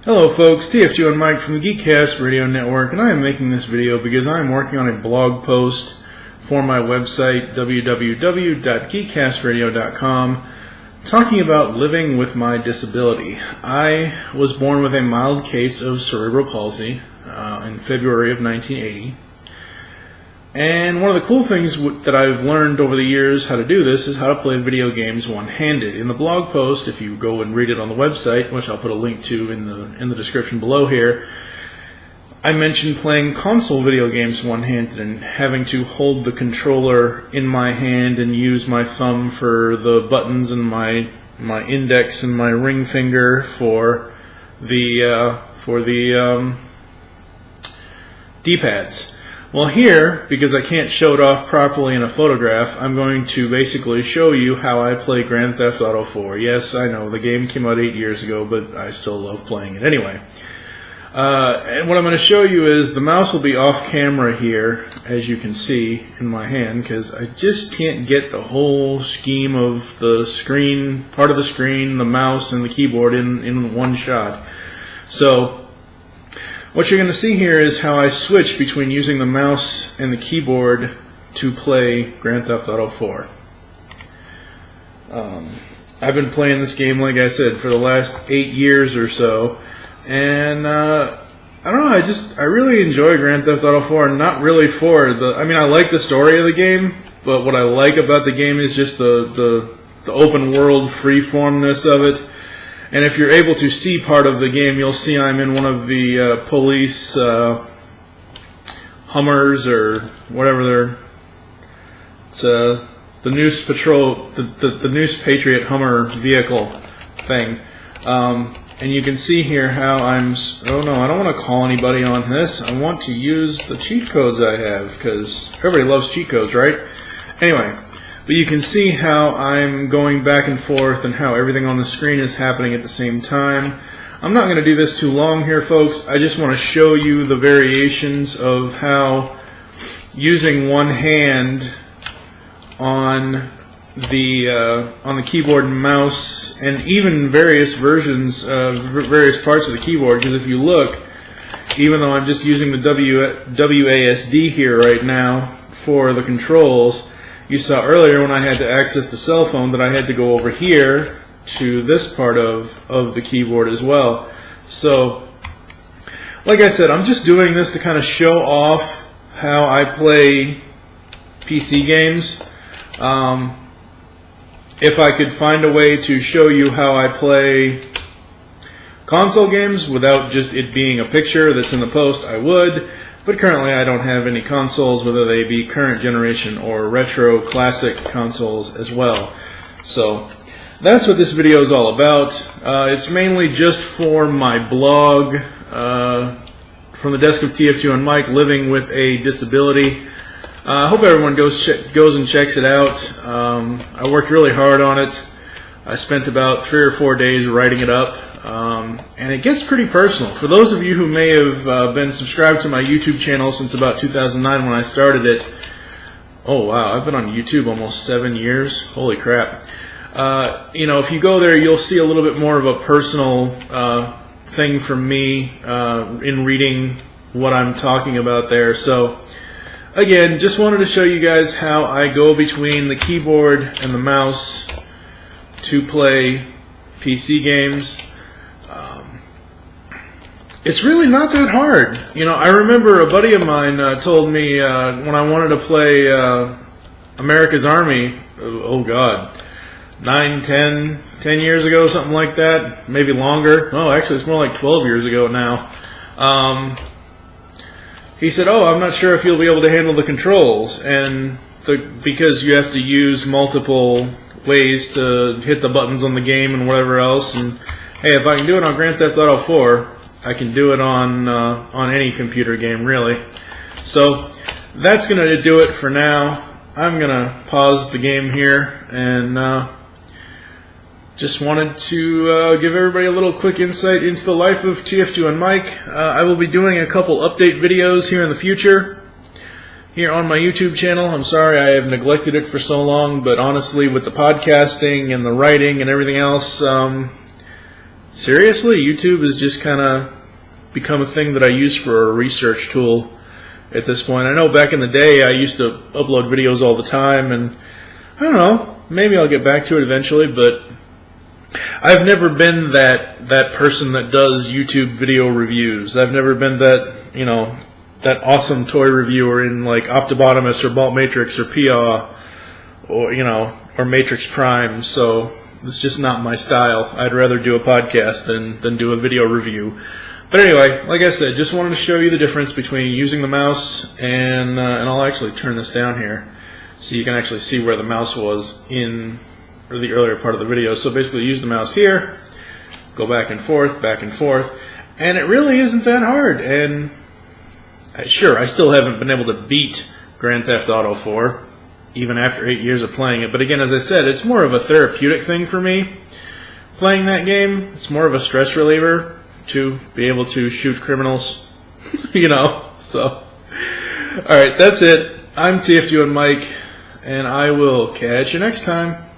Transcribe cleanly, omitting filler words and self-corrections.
Hello folks, TFG1Mike from the Geekcast Radio Network, and I am making this video because I am working on a blog post for my website, www.geekcastradio.com, talking about living with my disability. I was born with a mild case of cerebral palsy in February of 1980. And one of the cool things that I've learned over the years how to do this is how to play video games one-handed. In the blog post, if you go and read it on the website, which I'll put a link to in the description below here, I mentioned playing console video games one-handed and having to hold the controller in my hand and use my thumb for the buttons and my index and my ring finger for the D-pads. Well, here, because I can't show it off properly in a photograph, I'm going to basically show you how I play Grand Theft Auto 4. Yes, I know, the game came out 8 years ago, but I still love playing it anyway. And what I'm going to show you is the mouse will be off camera here, as you can see in my hand, because I just can't get the whole scheme of the screen, part of the screen, the mouse, and the keyboard in one shot. So what you're going to see here is how I switch between using the mouse and the keyboard to play Grand Theft Auto 4. I've been playing this game, like I said, for the last 8 years or so, and I don't know, I really enjoy Grand Theft Auto 4, and not really for the, I mean, I like the story of the game, but what I like about the game is just the open world freeformness of it. And if you're able to see part of the game, you'll see I'm in one of the police Hummers or whatever it's the News Patrol, the News Patriot Hummer vehicle thing. And you can see here how oh no, I don't want to call anybody on this. I want to use the cheat codes I have, because everybody loves cheat codes, right? Anyway. But you can see how I'm going back and forth and how everything on the screen is happening at the same time. I'm not going to do this too long here, folks. I just want to show you the variations of how using one hand on the keyboard and mouse, and even various versions of various parts of the keyboard. Because if you look, even though I'm just using the WASD here right now for the controls, you saw earlier when I had to access the cell phone that I had to go over here to this part of the keyboard as well. So, like I said, I'm just doing this to kind of show off how I play PC games. If I could find a way to show you how I play console games without just it being a picture that's in the post, I would. But currently I don't have any consoles, whether they be current generation or retro classic consoles as well. So that's what this video is all about. It's mainly just for my blog, from the desk of TFG1Mike, living with a disability. I hope everyone goes and checks it out. I worked really hard on it. I spent about 3 or 4 days writing it up. And it gets pretty personal. For those of you who may have been subscribed to my YouTube channel since about 2009 when I started it, oh wow, I've been on YouTube almost 7 years. Holy crap. You know, if you go there, you'll see a little bit more of a personal thing from me in reading what I'm talking about there. So, again, just wanted to show you guys how I go between the keyboard and the mouse to play PC games. It's really not that hard. You know, I remember a buddy of mine told me when I wanted to play America's Army, oh God, 9, 10 years ago, something like that, maybe longer. Oh, actually, it's more like 12 years ago now. He said, oh, I'm not sure if you'll be able to handle the controls, and because you have to use multiple ways to hit the buttons on the game and whatever else. And hey, if I can do it on Grand Theft Auto 4, I can do it on any computer game, really. So that's going to do it for now. I'm going to pause the game here, and just wanted to give everybody a little quick insight into the life of TFG1Mike. I will be doing a couple update videos here in the future here on my YouTube channel. I'm sorry I have neglected it for so long, but honestly, with the podcasting and the writing and everything else, seriously, YouTube has just kind of become a thing that I use for a research tool at this point. I know back in the day I used to upload videos all the time, and I don't know, maybe I'll get back to it eventually, but I've never been that person that does YouTube video reviews. I've never been that, that awesome toy reviewer in like Optibotimus or Balt Matrix or Pia or, or Matrix Prime, so it's just not my style. I'd rather do a podcast than do a video review. But anyway, like I said, just wanted to show you the difference between using the mouse and I'll actually turn this down here so you can actually see where the mouse was in the earlier part of the video. So basically use the mouse here, go back and forth, and it really isn't that hard. And sure, I still haven't been able to beat Grand Theft Auto 4, even after 8 years of playing it. But again, as I said, it's more of a therapeutic thing for me, playing that game. It's more of a stress reliever to be able to shoot criminals, so. Alright, that's it. I'm TFG1Mike, and I will catch you next time.